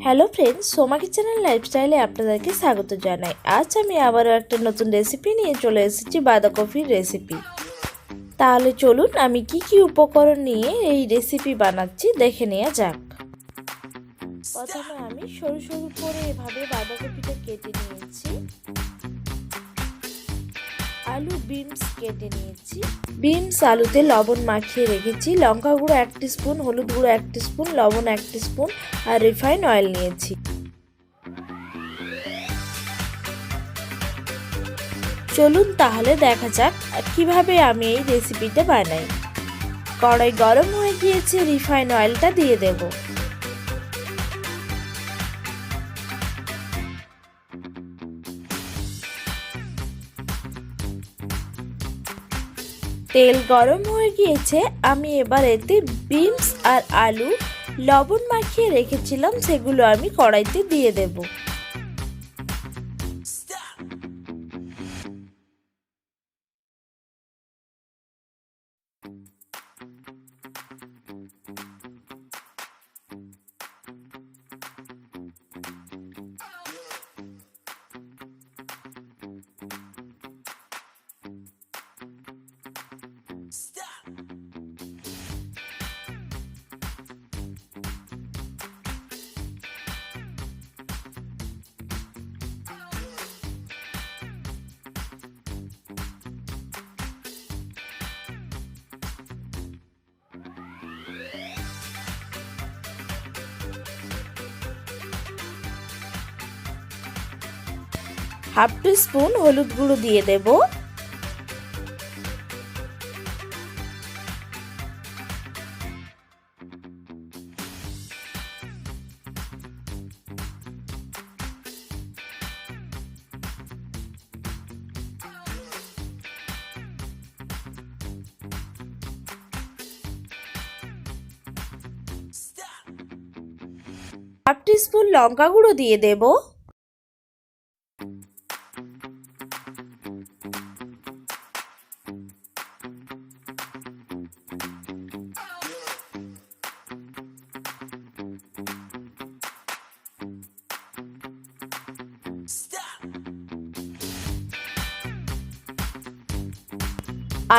Hello friends, Soma কিচেনের লাইফস্টাইলে আপনাদেরকে স্বাগত জানাই। আজ আমি আবারও একটা নতুন রেসিপি নিয়ে চলে এসেছি, বাঁধাকপির রেসিপি। তাহলে চলুন আমি কি উপকরণ নিয়ে এই রেসিপি বানাচ্ছি দেখে নেওয়া যাক। প্রথমে আমি সরু সরু করে এভাবে বাঁধাকপিটা কেটে নিয়েছি। আলু বিনস কেটে নিয়েছি। বিনস আলুতে লবণ মাখিয়ে রেখেছি। লঙ্কা গুঁড়ো 1 টিস্পুন, হলুদ গুঁড়ো 1 টিস্পুন, লবণ 1 টিস্পুন আর রিফাইন অয়েল নিয়েছি। চলুন তাহলে দেখা যাক কিভাবে আমি এই রেসিপিটা বানাই। কড়াই গরম হয়ে গিয়েছে, রিফাইন অয়েলটা দিয়ে দেব। তেল গরম হয়ে গিয়েছে, আমি এবার এতে বিনস আর আলু লবণ মাখিয়ে রেখেছিলাম সেগুলো আমি কড়াইতে দিয়ে দেব। হাফ টিস্পুন হলুদ গুঁড়ো দিয়ে দেব। হাফ টিস্পুন লঙ্কা গুঁড়ো দিয়ে দেব।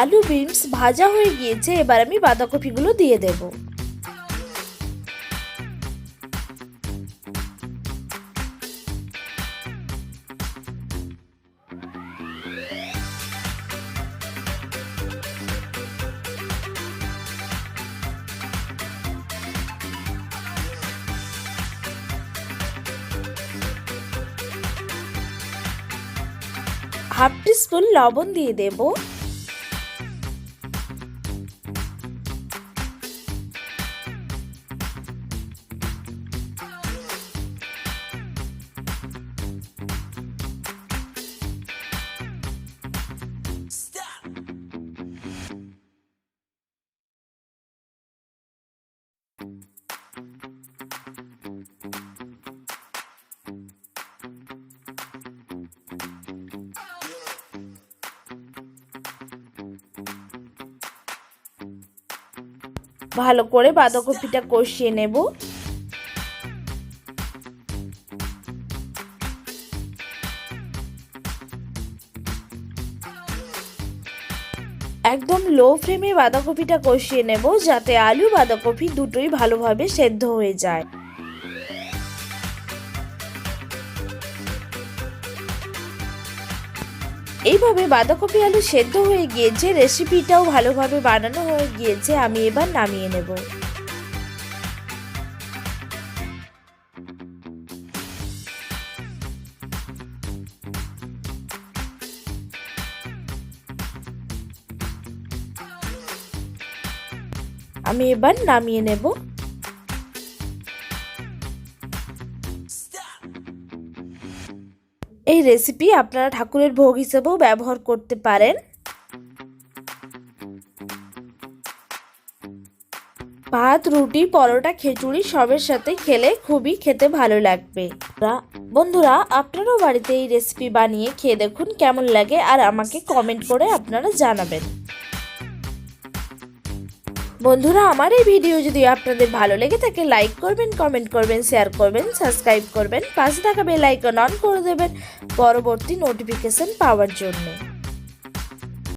আলু বিনস ভাজা হয়ে গিয়েছে, এবার আমি বাঁধাকপিগুলো দিয়ে দেব। হাফ টিস্পুন লবণ দিয়ে দেব। ভালো করে বাঁধাকপিটা কষিয়ে নেব। একদম লো ফ্লেমে বাঁধাকপিটা কষিয়ে নেব, যাতে আলু বাঁধাকপি দুটোই ভালোভাবে সেদ্ধ হয়ে যায়। এইভাবে বাঁধাকপি আলু সেদ্ধ হয়ে গিয়েছে, রেসিপিটাও ভালোভাবে বানানো হয়ে গিয়েছে। আমি এবার নামিয়ে নেব। এই রেসিপি আপনারা ঠাকুরের ভোগ হিসেবেও ব্যবহার করতে পারেন। ভাত, রুটি, পরোটা, খিচুড়ি সবের সাথে খেলে খুবই খেতে ভালো লাগবে। বন্ধুরা, আপনারাও বাড়িতে এই রেসিপি বানিয়ে খেয়ে দেখুন কেমন লাগে, আর আমাকে কমেন্ট করে আপনারা জানাবেন। বন্ধুরা, আমার এই ভিডিও যদি আপনাদের ভালো লেগে থাকে লাইক করবেন, কমেন্ট করবেন, শেয়ার করবেন, সাবস্ক্রাইব করবেন, পাশে থাকা বেল আইকন অন করে দেবেন পরবর্তী নোটিফিকেশন পাওয়ার জন্য।